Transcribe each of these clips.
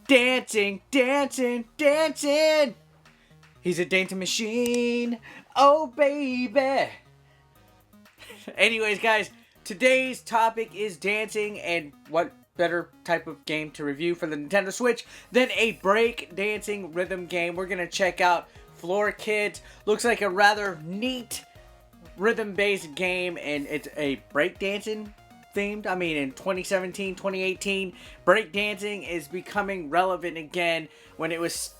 Dancing, dancing, dancing. He's a dancing machine. Oh, baby. Anyways, guys, today's topic is dancing, and what better type of game to review for the Nintendo Switch than a break-dancing rhythm game. We're going to check out Floor Kids. Looks like a rather neat rhythm-based game, and it's a breakdancing themed. I mean, in 2017, 2018, breakdancing is becoming relevant again when it was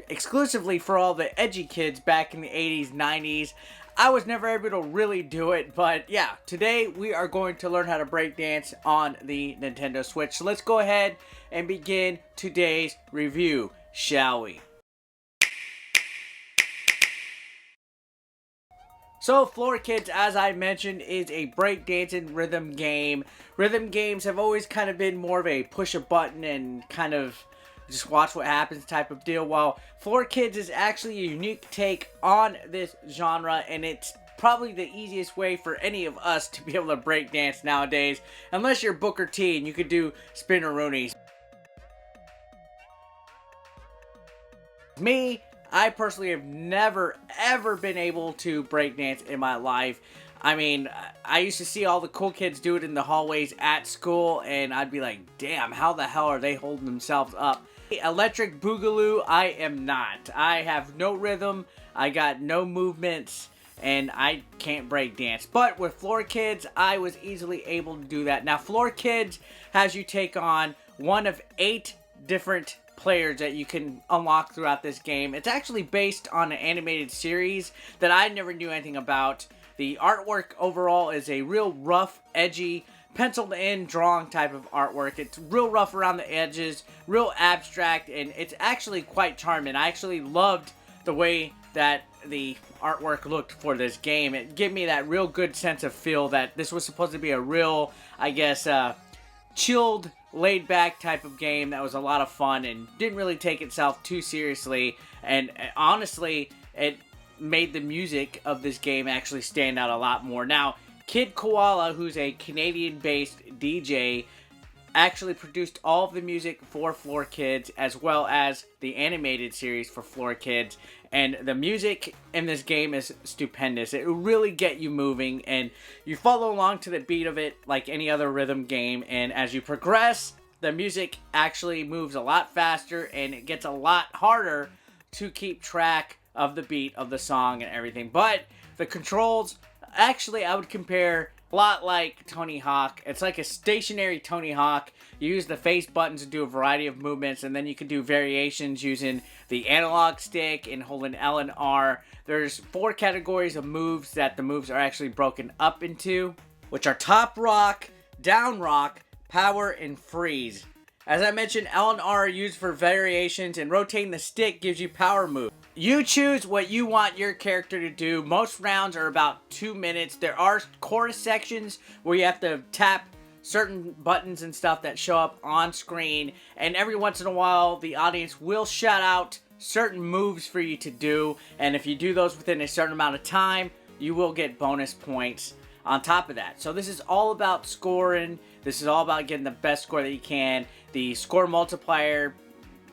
exclusively for all the edgy kids back in the 80s, 90s. I was never able to really do it, but yeah, today we are going to learn how to breakdance on the Nintendo Switch. So let's go ahead and begin today's review, shall we? So, Floor Kids, as I mentioned, is a breakdancing rhythm game. Rhythm games have always kind of been more of a push a button and kind of just watch what happens type of deal, while Floor Kids is actually a unique take on this genre, and it's probably the easiest way for any of us to be able to break dance nowadays, unless you're Booker T and you could do spinneroonies. Me, I personally have never ever been able to breakdance in my life. I mean, I used to see all the cool kids do it in the hallways at school, and I'd be like, damn, how the hell are they holding themselves up? Electric Boogaloo, I am not. I have no rhythm, I got no movements, and I can't break dance. But with Floor Kids, I was easily able to do that. Now, Floor Kids has you take on one of 8 different players that you can unlock throughout this game. It's actually based on an animated series that I never knew anything about. The artwork overall is a real rough, edgy, penciled in drawing type of artwork. It's real rough around the edges, real abstract, and it's actually quite charming. I actually loved the way that the artwork looked for this game. It gave me that real good sense of feel that this was supposed to be a real, I guess, chilled, laid back type of game that was a lot of fun and didn't really take itself too seriously. And honestly, it made the music of this game actually stand out a lot more. Now, Kid Koala, who's a Canadian-based DJ, actually produced all of the music for Floor Kids, as well as the animated series for Floor Kids. And the music in this game is stupendous. It will really get you moving, and you follow along to the beat of it like any other rhythm game. And as you progress, the music actually moves a lot faster, and it gets a lot harder to keep track of the beat of the song and everything. But the controls, actually, I would compare a lot like Tony Hawk. It's like a stationary Tony Hawk. You use the face buttons to do a variety of movements, and then you can do variations using the analog stick and holding L and R. There's 4 categories of moves that the moves are actually broken up into, which are top rock, down rock, power, and freeze. As I mentioned, L and R are used for variations, and rotating the stick gives you power moves. You choose what you want your character to do. Most rounds are about 2 minutes. There are chorus sections where you have to tap certain buttons and stuff that show up on screen, and every once in a while the audience will shout out certain moves for you to do, and if you do those within a certain amount of time, you will get bonus points on top of that. So this is all about scoring. This is all about getting the best score that you can. The score multiplier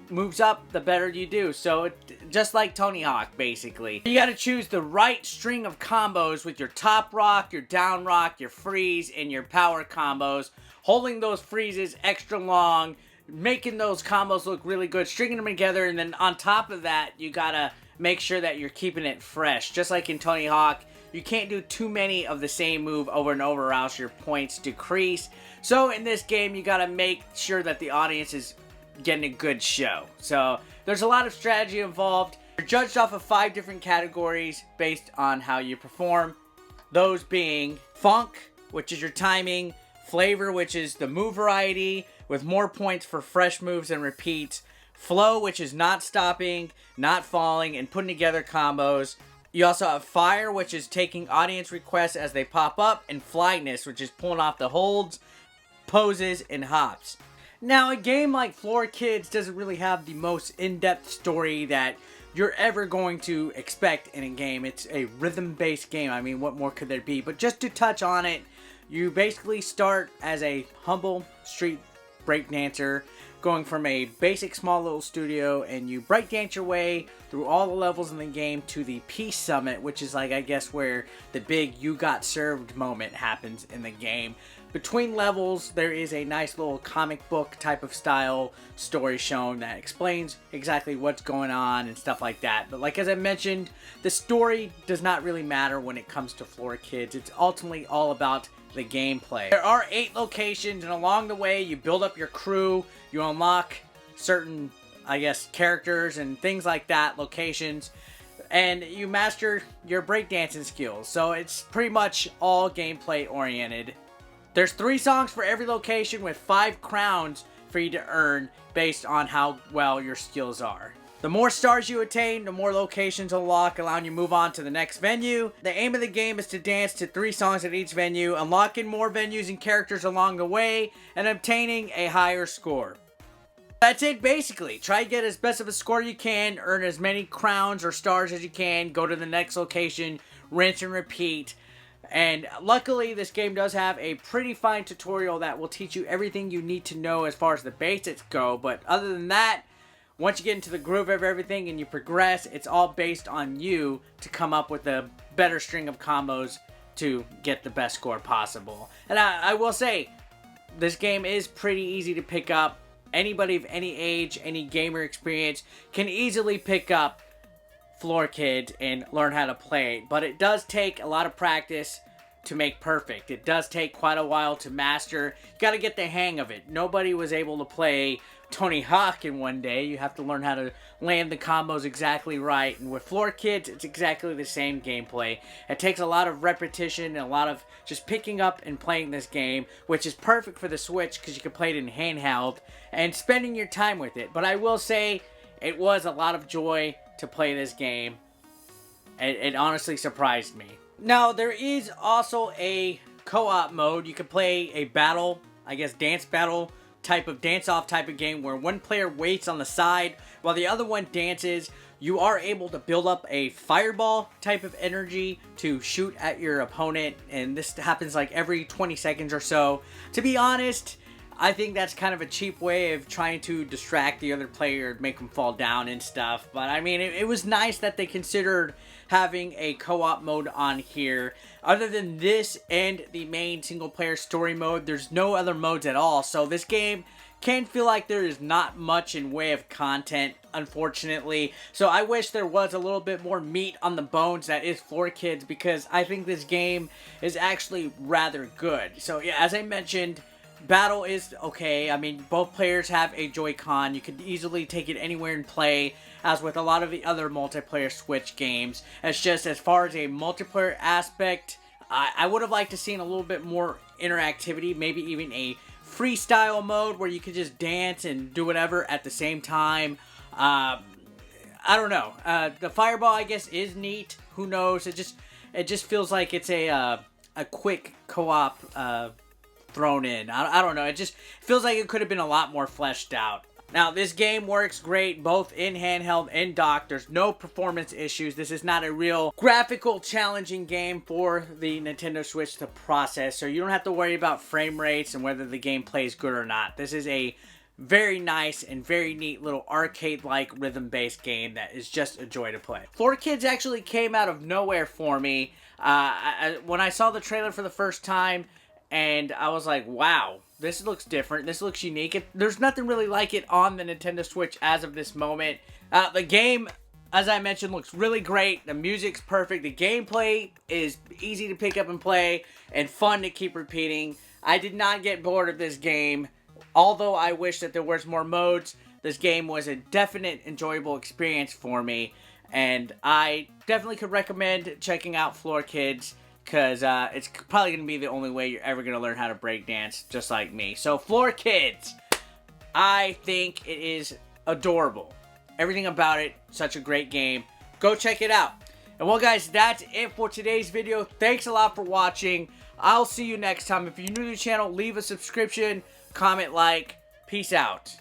moves up the better you do, so just like Tony Hawk, basically. You gotta choose the right string of combos with your top rock, your down rock, your freeze, and your power combos. Holding those freezes extra long, making those combos look really good, stringing them together, and then on top of that, you gotta make sure that you're keeping it fresh. Just like in Tony Hawk, you can't do too many of the same move over and over, or else your points decrease. So in this game, you gotta make sure that the audience is getting a good show. So there's a lot of strategy involved. You're judged off of 5 different categories based on how you perform. Those being funk, which is your timing, flavor, which is the move variety, with more points for fresh moves and repeats, flow, which is not stopping, not falling, and putting together combos. You also have fire, which is taking audience requests as they pop up, and flyness, which is pulling off the holds, poses, and hops. Now, a game like Floor Kids doesn't really have the most in-depth story that you're ever going to expect in a game. It's a rhythm-based game. I mean, what more could there be? But just to touch on it, you basically start as a humble street breakdancer going from a basic small little studio, and you breakdance your way through all the levels in the game to the Peace Summit, which is like, I guess, where the big you got served moment happens in the game. Between levels, there is a nice little comic book type of style story shown that explains exactly what's going on and stuff like that. But like as I mentioned, the story does not really matter when it comes to Floor Kids. It's ultimately all about the gameplay. There are 8 locations, and along the way you build up your crew, you unlock certain, I guess, characters and things like that, locations, and you master your breakdancing skills. So it's pretty much all gameplay oriented. There's 3 songs for every location with 5 crowns for you to earn based on how well your skills are. The more stars you attain, the more locations unlock, allowing you to move on to the next venue. The aim of the game is to dance to 3 songs at each venue, unlocking more venues and characters along the way, and obtaining a higher score. That's it basically. Try to get as best of a score you can, earn as many crowns or stars as you can, go to the next location, rinse and repeat. And luckily, this game does have a pretty fine tutorial that will teach you everything you need to know as far as the basics go. But other than that, once you get into the groove of everything and you progress, it's all based on you to come up with a better string of combos to get the best score possible. And I will say, this game is pretty easy to pick up. Anybody of any age, any gamer experience can easily pick up Floor Kids and learn how to play it. But it does take a lot of practice to make perfect. It does take quite a while to master. You got to get the hang of it. Nobody was able to play Tony Hawk in one day. You have to learn how to land the combos exactly right. And with Floor Kids, it's exactly the same gameplay. It takes a lot of repetition and a lot of just picking up and playing this game, which is perfect for the Switch because you can play it in handheld and spending your time with it. But I will say, it was a lot of joy to play this game. It honestly surprised me. Now, there is also a co-op mode. You can play a battle, I guess dance battle type of dance-off type of game where one player waits on the side while the other one dances. You are able to build up a fireball type of energy to shoot at your opponent, and this happens like every 20 seconds or so. To be honest, I think that's kind of a cheap way of trying to distract the other player, make them fall down and stuff. But I mean, it was nice that they considered having a co-op mode on here. Other than this and the main single player story mode, there's no other modes at all. So this game can feel like there is not much in way of content, unfortunately. So I wish there was a little bit more meat on the bones that is Floor Kids, because I think this game is actually rather good. So yeah, as I mentioned, battle is okay. I mean, both players have a Joy-Con. You could easily take it anywhere and play, as with a lot of the other multiplayer Switch games. It's just, as far as a multiplayer aspect, I would have liked to seen a little bit more interactivity, maybe even a freestyle mode where you could just dance and do whatever at the same time. I don't know. The fireball, I guess, is neat. Who knows? It just feels like it's a quick co-op thrown in. I don't know. It just feels like it could have been a lot more fleshed out. Now, this game works great both in handheld and dock. There's no performance issues. This is not a real graphical challenging game for the Nintendo Switch to process, so you don't have to worry about frame rates and whether the game plays good or not. This is a very nice and very neat little arcade-like rhythm-based game that is just a joy to play. Floor Kids actually came out of nowhere for me. When I saw the trailer for the first time, and I was like, wow, this looks different. This looks unique. There's nothing really like it on the Nintendo Switch as of this moment. The game, as I mentioned, looks really great. The music's perfect. The gameplay is easy to pick up and play and fun to keep repeating. I did not get bored of this game. Although I wish that there was more modes, this game was a definite enjoyable experience for me. And I definitely could recommend checking out Floor Kids, because it's probably going to be the only way you're ever going to learn how to break dance, just like me. So, Floor Kids, I think it is adorable. Everything about it, such a great game. Go check it out. And well, guys, that's it for today's video. Thanks a lot for watching. I'll see you next time. If you're new to the channel, leave a subscription, comment, like. Peace out.